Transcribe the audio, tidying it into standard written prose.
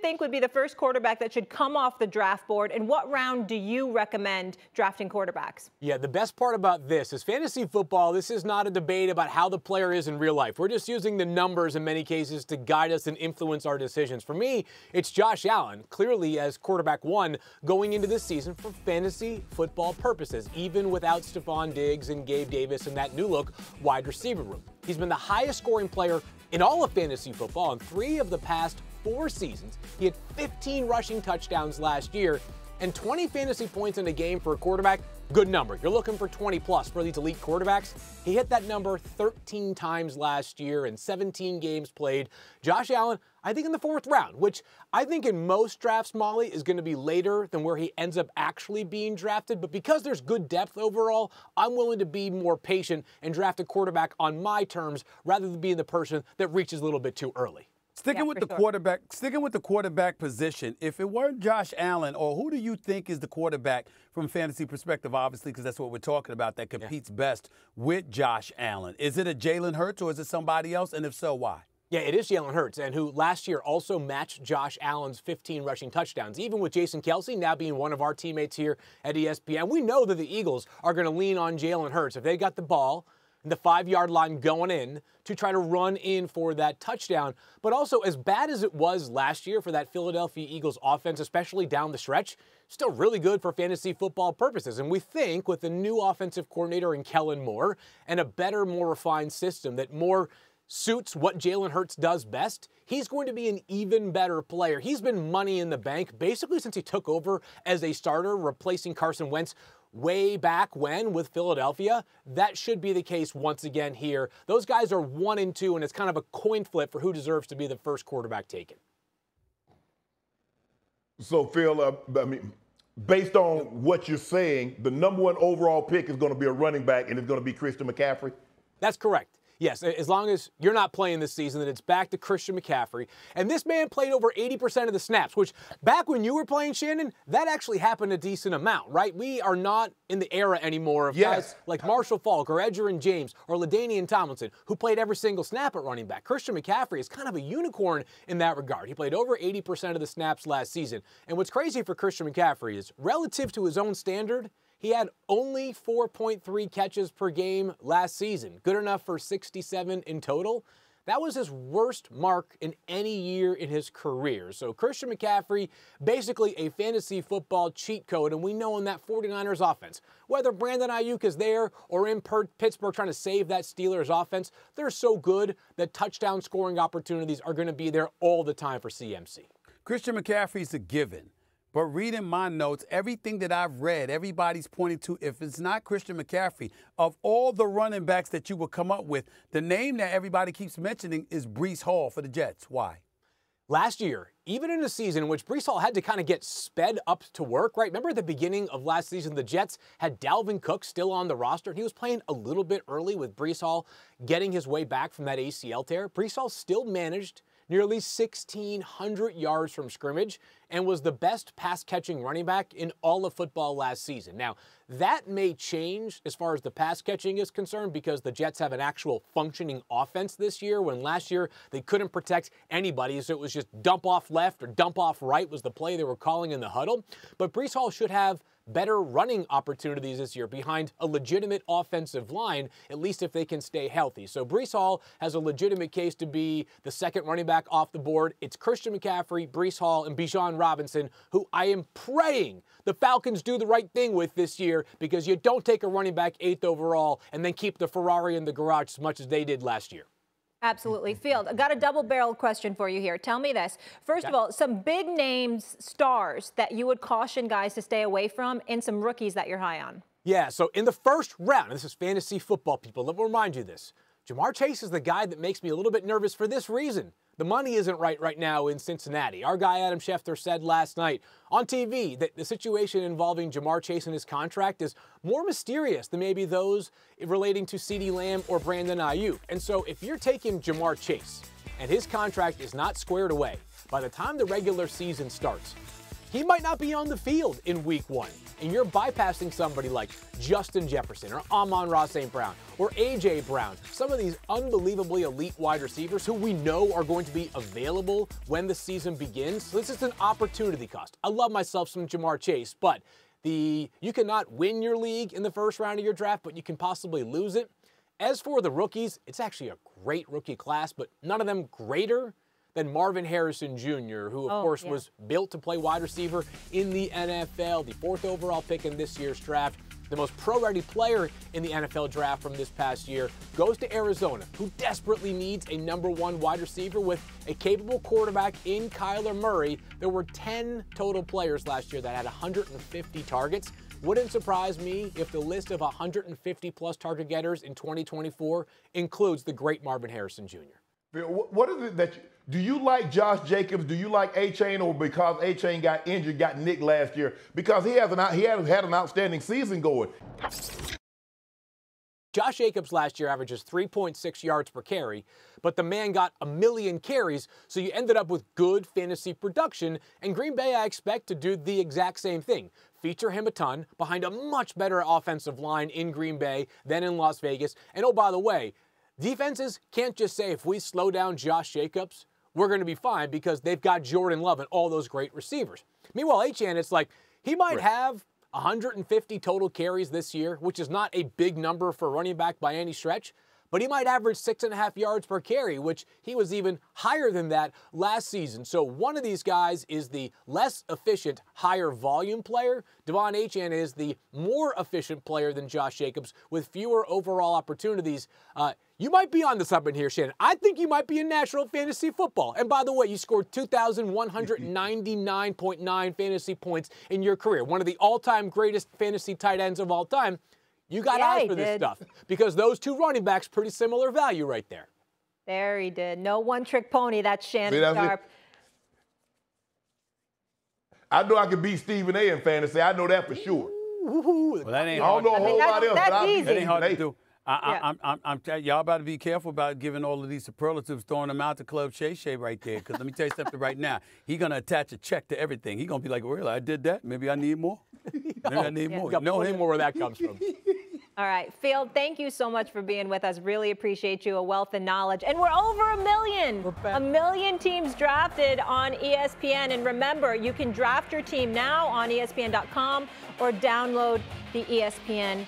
think would be the first quarterback that should come off the draft board, and what round do you recommend drafting quarterbacks? Yeah, the best part about this is fantasy football. This is not a debate about how the player is in real life. We're just using the numbers in many cases to guide us and influence our decisions. For me, it's Josh Allen, clearly as quarterback one going into this season for fantasy football purposes, even without Stephon Diggs and Gabe Davis and that new look wide receiver room. He's been the highest scoring player in all of fantasy football in 3 of the past 4 seasons. He had 15 rushing touchdowns last year, and 20 fantasy points in a game for a quarterback, good number. You're looking for 20 plus for these elite quarterbacks. He hit that number 13 times last year in 17 games played. Josh Allen, I think in the 4th round, which I think in most drafts, Molly, is going to be later than where he ends up actually being drafted. But because there's good depth overall, I'm willing to be more patient and draft a quarterback on my terms rather than being the person that reaches a little bit too early. Sticking with the quarterback position, if it weren't Josh Allen, or who do you think is the quarterback from a fantasy perspective, obviously, because that's what we're talking about, that competes best with Josh Allen? Is it a Jalen Hurts or is it somebody else? And if so, why? Yeah, it is Jalen Hurts, and who last year also matched Josh Allen's 15 rushing touchdowns. Even with Jason Kelce now being one of our teammates here at ESPN, we know that the Eagles are going to lean on Jalen Hurts if they got the ball the 5-yard line going in to try to run in for that touchdown. But also, as bad as it was last year for that Philadelphia Eagles offense, especially down the stretch, still really good for fantasy football purposes. And we think with the new offensive coordinator in Kellen Moore and a better, more refined system that more suits what Jalen Hurts does best, he's going to be an even better player. He's been money in the bank basically since he took over as a starter, replacing Carson Wentz way back when with Philadelphia. That should be the case once again here. Those guys are 1 and 2, and it's kind of a coin flip for who deserves to be the first quarterback taken. So, Phil, I mean, based on what you're saying, the #1 overall pick is going to be a running back, and it's going to be Christian McCaffrey? That's correct. Yes, as long as you're not playing this season, then it's back to Christian McCaffrey. And this man played over 80% of the snaps, which back when you were playing, Shannon, that actually happened a decent amount, right? We are not in the era anymore of guys like Marshall Faulk or Edgerrin James or LaDainian Tomlinson, who played every single snap at running back. Christian McCaffrey is kind of a unicorn in that regard. He played over 80% of the snaps last season. And what's crazy for Christian McCaffrey is, relative to his own standard, he had only 4.3 catches per game last season, good enough for 67 in total. That was his worst mark in any year in his career. So Christian McCaffrey, basically a fantasy football cheat code, and we know in that 49ers offense, whether Brandon Ayuk is there or in Pittsburgh trying to save that Steelers offense, they're so good that touchdown scoring opportunities are going to be there all the time for CMC. Christian McCaffrey's a given. But reading my notes, everything that I've read, everybody's pointing to, if it's not Christian McCaffrey, of all the running backs that you would come up with, the name that everybody keeps mentioning is Breece Hall for the Jets. Why? Last year, even in a season in which Breece Hall had to kind of get sped up to work, right? Remember at the beginning of last season, the Jets had Dalvin Cook still on the roster, and he was playing a little bit early with Breece Hall getting his way back from that ACL tear. Breece Hall still managed nearly 1,600 yards from scrimmage and was the best pass-catching running back in all of football last season. Now, that may change as far as the pass catching is concerned because the Jets have an actual functioning offense this year, when last year they couldn't protect anybody, so it was just dump off left or dump off right was the play they were calling in the huddle. But Breece Hall should have better running opportunities this year behind a legitimate offensive line, at least if they can stay healthy. So Breece Hall has a legitimate case to be the second running back off the board. It's Christian McCaffrey, Breece Hall, and Bijan Robinson, who I am praying the Falcons do the right thing with this year, because you don't take a running back 8th overall and then keep the Ferrari in the garage as much as they did last year. Absolutely. Field, I got a double-barreled question for you here. Tell me this. First of all, some big names, stars that you would caution guys to stay away from, and some rookies that you're high on. Yeah, so in the first round, and this is fantasy football, people, let me remind you this. Jamar Chase is the guy that makes me a little bit nervous for this reason. The money isn't right now in Cincinnati. Our guy Adam Schefter said last night on TV that the situation involving Jamar Chase and his contract is more mysterious than maybe those relating to CeeDee Lamb or Brandon Ayuk. And so if you're taking Jamar Chase and his contract is not squared away by the time the regular season starts, he might not be on the field in week 1, and you're bypassing somebody like Justin Jefferson or Amon-Ra St. Brown or A.J. Brown, some of these unbelievably elite wide receivers who we know are going to be available when the season begins. So this is an opportunity cost. I love myself some Jamar Chase, but you cannot win your league in the first round of your draft, but you can possibly lose it. As for the rookies, it's actually a great rookie class, but none of them greater than Marvin Harrison Jr., who, of course, was built to play wide receiver in the NFL, the 4th overall pick in this year's draft. The most pro-ready player in the NFL draft from this past year goes to Arizona, who desperately needs a #1 wide receiver with a capable quarterback in Kyler Murray. There were 10 total players last year that had 150 targets. Wouldn't surprise me if the list of 150-plus target getters in 2024 includes the great Marvin Harrison Jr. What is it that do you like Josh Jacobs? Do you like A-Chain, or because A-Chain got injured, got nicked last year? Because he had an outstanding season going. Josh Jacobs last year averages 3.6 yards per carry, but the man got 1 million carries, so you ended up with good fantasy production, and Green Bay, I expect, to do the exact same thing. Feature him a ton behind a much better offensive line in Green Bay than in Las Vegas. And oh, by the way, defenses can't just say if we slow down Josh Jacobs, we're going to be fine because they've got Jordan Love and all those great receivers. Meanwhile, Achane, it's like he might have 150 total carries this year, which is not a big number for a running back by any stretch, but he might average 6.5 yards per carry, which he was even higher than that last season. So one of these guys is the less efficient, higher volume player. Devon Achane is the more efficient player than Josh Jacobs with fewer overall opportunities. You might be on to something here, Shannon. I think you might be in National Fantasy Football. And by the way, you scored 2,199.9 fantasy points in your career. One of the all-time greatest fantasy tight ends of all time. You got eyes for this stuff because those two running backs, pretty similar value right there. There he did. No one-trick pony. That's Shannon Sharpe. I know I can beat Stephen A. in fantasy. I know that for sure. Well, that ain't I don't know a whole lot else. That's easy. That ain't hard to do. Y'all about to be careful about giving all of these superlatives, throwing them out to Club Shay Shay right there. Because let me tell you something right now. He's going to attach a check to everything. He's going to be like, really, I did that? Maybe I need more? Maybe I need more. You know him more where that comes from. All right, Field, thank you so much for being with us. Really appreciate you, a wealth of knowledge. And we're over 1 million. A million teams drafted on ESPN. And remember, you can draft your team now on ESPN.com or download the ESPN